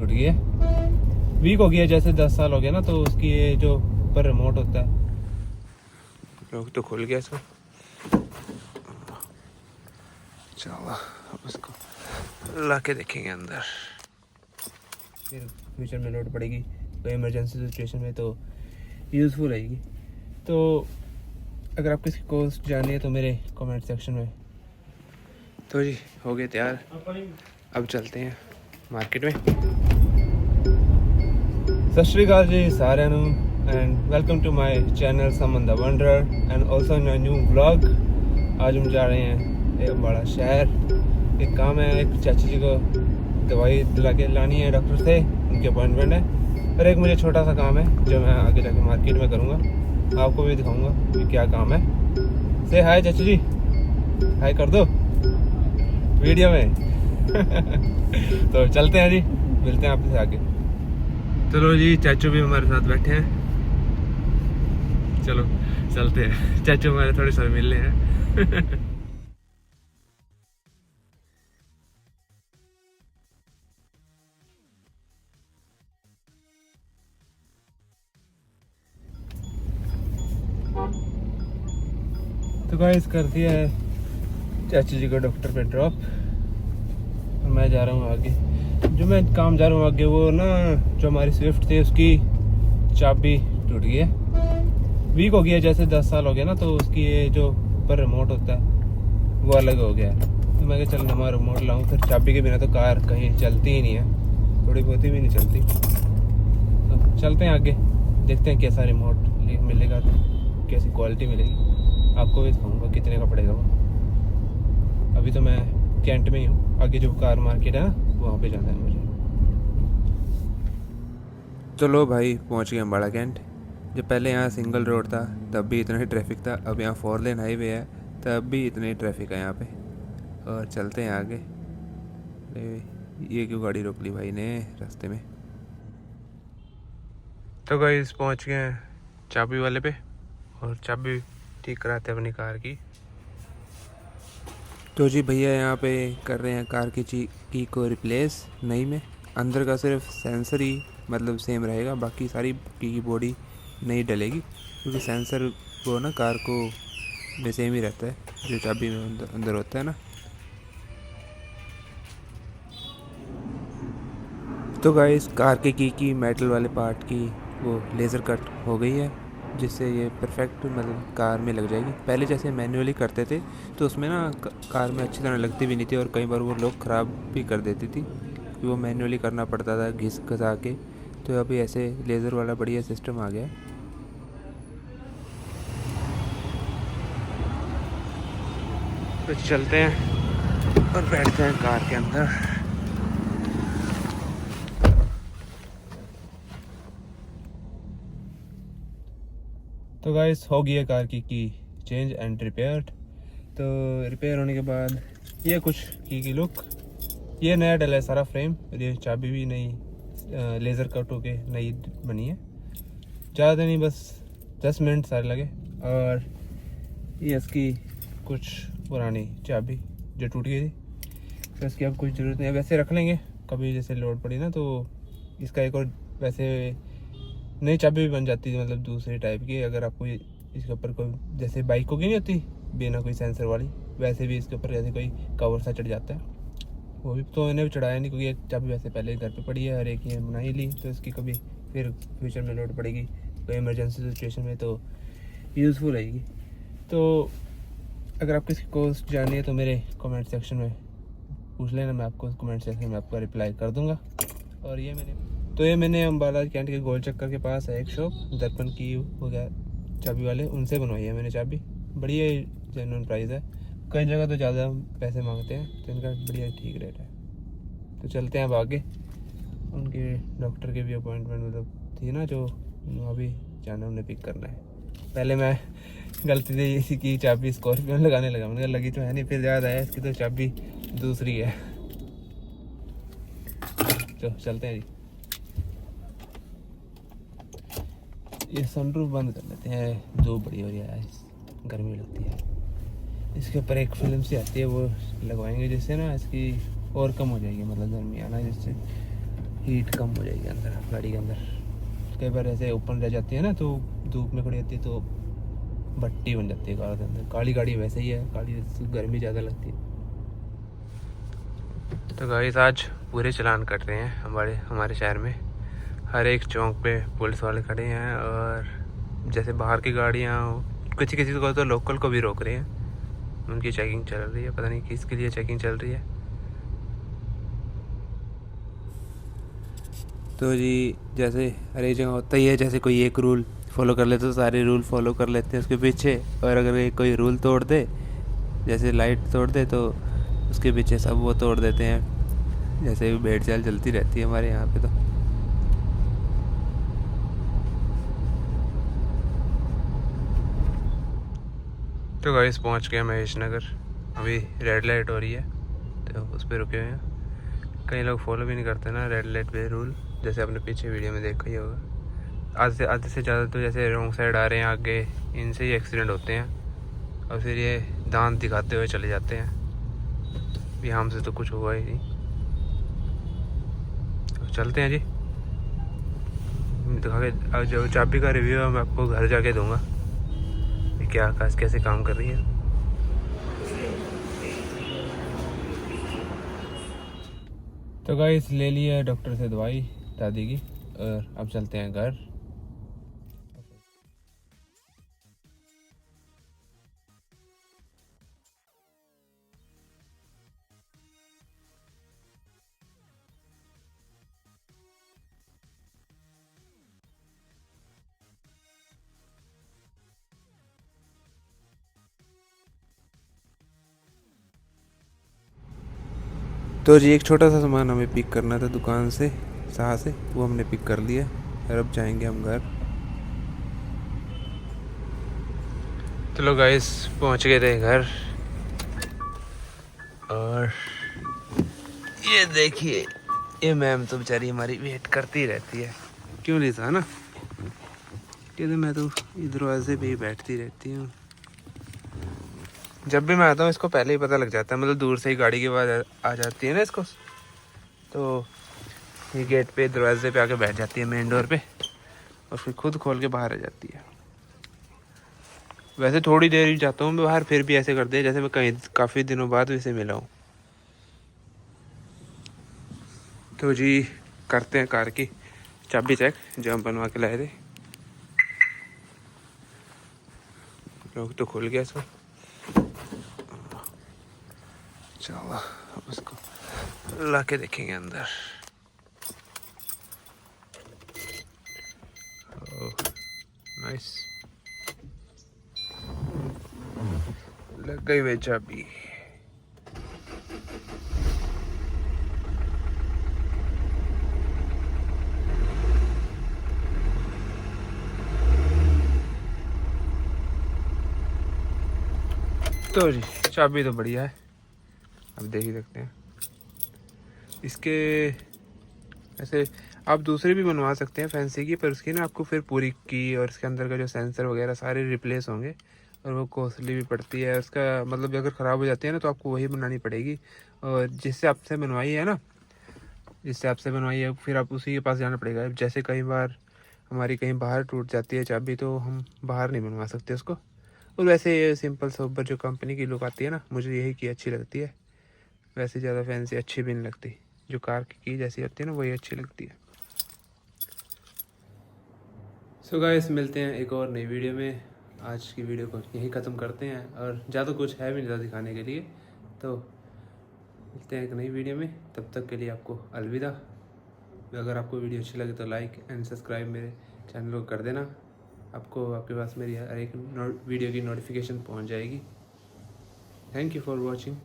टूट गई है, वीक हो गई है। जैसे 10 साल हो गया ना, तो उसकी ये जो ऊपर रिमोट होता है, लोग तो खुल गया इसको। चलो अब इसको ला के देखेंगे अंदर, फिर फ्यूचर में लोड पड़ेगी तो इमरजेंसी सिचुएशन में तो यूज़फुल रहेगी। तो अगर आप किसी कोर्स जानिए है तो मेरे कमेंट सेक्शन में। तो जी हो गए तैयार, अब चलते हैं मार्केट में। सत श्री अकाल जी साਰਿਆਂ ਨੂੰ and welcome to my channel Suman the wanderer and also in new vlog. आज हम जा रहे हैं एक बड़ा शहर, एक काम है, एक चाची जी को दवाई दिला के लानी है डॉक्टर से, उनकी अपॉइंटमेंट है। और एक मुझे छोटा सा काम है जो मैं आगे जाके मार्केट में करूँगा, आपको भी दिखाऊंगा कि क्या काम है। से हाय चाची जी, हाय कर दो वीडियो में। तो चलते हैं जी, मिलते हैं आपसे आगे। चलो जी, चाचू भी हमारे साथ बैठे हैं, चलो चलते हैं। चाचू हमारे थोड़े सारे मिलने हैं। तो गाइस कर दिया है चाची जी को डॉक्टर पे ड्रॉप, मैं जा रहा हूँ आगे। जो मैं काम जा रहा हूँ आगे, वो ना जो हमारी स्विफ्ट थी उसकी चाबी टूट गई है, वीक हो गई है। जैसे 10 साल हो गया ना, तो उसकी ये जो ऊपर रिमोट होता है वो अलग हो गया है। तो मैं कहा चल नया रिमोट लाऊं, फिर चाबी के बिना तो कार कहीं चलती ही नहीं है, थोड़ी बहुत ही भी नहीं चलती। तो चलते हैं आगे, देखते हैं कैसा रिमोट मिलेगा, कैसी क्वालिटी मिलेगी, आपको भी दिखाऊंगा कितने का पड़ेगा वो। अभी तो मैं कैंट में ही हूँ, आगे जो कार मार्केट है ना वहाँ पे जाना है मुझे। चलो भाई पहुँच गए अम्बाड़ा कैंट। जब पहले यहाँ सिंगल रोड था तब भी इतना ही ट्रैफिक था, अब यहाँ 4 लेन हाईवे है तब भी इतना ही ट्रैफिक है यहाँ पे। और चलते हैं आगे। ये क्यों गाड़ी रोक ली भाई ने रास्ते में। तो गाइस पहुँच गए हैं चाबी वाले पे, और चाबी ठीक कराते हैं अपनी कार की। तो जी भैया यहाँ पे कर रहे हैं कार की को रिप्लेस नई में। अंदर का सिर्फ सेंसर ही मतलब सेम रहेगा, बाकी सारी की बॉडी नहीं डलेगी, क्योंकि सेंसर वो ना कार को में सेम ही रहता है जो चाबी में अंदर होता है ना। तो गाइस कार की मेटल वाले पार्ट की वो लेज़र कट हो गई है, जिससे ये परफेक्ट मतलब कार में लग जाएगी। पहले जैसे मैन्युअली करते थे तो उसमें ना कार में अच्छी तरह लगती भी नहीं थी, और कई बार वो लोग ख़राब भी कर देती थी, कि वो मैन्युअली करना पड़ता था घिस घसा के। तो अभी ऐसे लेज़र वाला बढ़िया सिस्टम आ गया है। तो चलते हैं और बैठते हैं कार के अंदर। तो गाइस हो गई है कार की चेंज एंड रिपेयर्ड। तो रिपेयर होने के बाद ये कुछ की लुक, ये नया डला है सारा फ्रेम, ये चाबी भी नई लेज़र कट होके नई बनी है। ज़्यादा नहीं, बस 10 मिनट सारे लगे। और ये इसकी कुछ पुरानी चाबी जो टूट गई थी, तो इसकी अब कुछ ज़रूरत नहीं है, वैसे रख लेंगे कभी जैसे लोड पड़ी ना, तो इसका एक और वैसे नई चाबी भी बन जाती है, मतलब दूसरे टाइप की। अगर आपको इसके ऊपर कोई जैसे बाइकों की नहीं होती बिना कोई सेंसर वाली, वैसे भी इसके ऊपर जैसे कोई कवर सा चढ़ जाता है, वो भी तो इन्हें भी चढ़ाया नहीं, क्योंकि ये चाबी वैसे पहले घर पे पड़ी है और एक ये बना ही ली, तो इसकी कभी फिर फ्यूचर में लोड पड़ेगी तो इमरजेंसी सिचुएशन में तो यूज़फुल रहेगी। तो अगर आप किसी कोर्स जानिए है तो मेरे कमेंट सेक्शन में पूछ लेना, मैं आपको कमेंट सेक्शन में आपका रिप्लाई कर दूँगा। और ये मैंने अम्बाला कैंट के गोल चक्कर के पास है एक शॉप, दर्पण की हो गया चाबी वाले, उनसे बनवाई है मैंने चाबी। बढ़िया जेन्युइन प्राइस है, कई जगह तो ज़्यादा पैसे मांगते हैं, तो इनका बढ़िया ठीक रेट है। तो चलते हैं अब आगे। उनके डॉक्टर के भी अपॉइंटमेंट मतलब थी ना, जो अभी जाना उन्हें पिक करना है। पहले मैं गलती से इसी की चाबी स्कॉर्पियो में लगाने लगा, मैंने लगी तो है नहीं, फिर याद आया इसकी तो चाबी दूसरी है। तो चलते हैं जी। ये सनरूफ बंद कर लेते हैं, धूप बड़ी हो रही है, गर्मी लगती है। इसके ऊपर एक फिल्म सी आती है, वो लगवाएंगे जिससे ना इसकी और कम हो जाएगी, मतलब गर्मी आना, जिससे हीट कम हो जाएगी अंदर गाड़ी के अंदर। कई बार ऐसे ओपन रह जाती है ना, तो धूप में खड़ी होती है तो भट्टी बन जाती है कार के अंदर। काली गाड़ी वैसे ही है, काली गर्मी ज़्यादा लगती है। तो गाइस आज पूरे चलान कट रहे हैं हमारे शहर में। हर एक चौक पे पुलिस वाले खड़े हैं, और जैसे बाहर की गाड़ियाँ किसी किसी को तो लोकल को भी रोक रहे हैं। उनकी चेकिंग चल रही है, पता नहीं किसके लिए चेकिंग चल रही है। तो जी जैसे हर एक जगह होता ही है, जैसे कोई एक रूल फॉलो कर लेते तो सारे रूल फॉलो कर लेते हैं उसके पीछे, और अगर कोई रूल तोड़ दे, जैसे लाइट तोड़ दे, तो उसके पीछे सब वो तोड़ देते हैं। जैसे भेड़ चाल चलती रहती है हमारे यहाँ पे। तो गाइस पहुँच गए महेश नगर। अभी रेड लाइट हो रही है तो उस पर रुके हुए हैं। कई लोग फॉलो भी नहीं करते ना रेड लाइट पे रूल, जैसे आपने पीछे वीडियो में देखा ही होगा। आधे से ज़्यादा तो जैसे रॉन्ग साइड आ रहे हैं आगे, इनसे ही एक्सीडेंट होते हैं, और फिर ये दांत दिखाते हुए चले जाते हैं भी हमसे तो कुछ हुआ ही नहीं। तो चलते हैं जी, दिखा के जो चाबी का रिव्यू है मैं आपको घर जाके दूंगा क्या कैसे काम कर रही है। तो गाइस ले लिया डॉक्टर से दवाई दादी की, और अब चलते हैं घर। तो जी एक छोटा सा सामान हमें पिक करना था दुकान से, शाह से, वो हमने पिक कर लिया, और अब जाएंगे हम घर। तो लोग गाइस पहुंच गए थे घर, और ये देखिए ये मैम तो बेचारी हमारी वेट करती रहती है। क्यों लिसा ना, कहते मैं तो दरवाजे पे ही बैठती रहती हूँ। जब भी मैं आता हूँ इसको पहले ही पता लग जाता है, मतलब दूर से ही गाड़ी की आवाज़ आ जाती है ना इसको, तो ये गेट पे दरवाजे पे आके बैठ जाती है मेन डोर पे, और फिर खुद खोल के बाहर आ जाती है। वैसे थोड़ी देर ही जाता हूँ मैं बाहर, फिर भी ऐसे करते हैं जैसे मैं कहीं काफ़ी दिनों बाद वैसे मिला हूँ। तो जी करते हैं कार की चाबी चेक जो हम बनवा के लाए थे। लोग तो खुल गया इसको, चलो अब उसको ला के देखेंगे अंदर। नाइस, लग गई वे चाबी। तो जी चाबी तो बढ़िया है, अब देख ही सकते हैं। इसके ऐसे आप दूसरे भी बनवा सकते हैं फैंसी की, पर उसकी ना आपको फिर पूरी की और इसके अंदर का जो सेंसर वगैरह सारे रिप्लेस होंगे, और वो कॉस्टली भी पड़ती है। उसका मतलब अगर ख़राब हो जाती है ना तो आपको वही बनानी पड़ेगी, और जिससे आपसे बनवाई है ना, जिससे आपसे बनवाई है फिर आप उसी के पास जाना पड़ेगा। जैसे कई बार हमारी कहीं बाहर टूट जाती है चाबी, तो हम बाहर नहीं बनवा सकते उसको। और वैसे ये सिंपल सोबर जो कंपनी की लुक आती है ना, मुझे यही की अच्छी लगती है। वैसे ज़्यादा फैंसी अच्छी भी नहीं लगती, जो कार की जैसी होती है ना वही अच्छी लगती है। सो गाइस मिलते हैं एक और नई वीडियो में। आज की वीडियो को यहीं ख़त्म करते हैं, और ज़्यादा कुछ है भी नहीं था दिखाने के लिए। तो मिलते हैं एक नई वीडियो में, तब तक के लिए आपको अलविदा। अगर आपको वीडियो अच्छी लगे तो लाइक एंड सब्सक्राइब मेरे चैनल को कर देना, आपको आपके पास मेरी हर एक वीडियो की नोटिफिकेशन पहुंच जाएगी। Thank you for watching.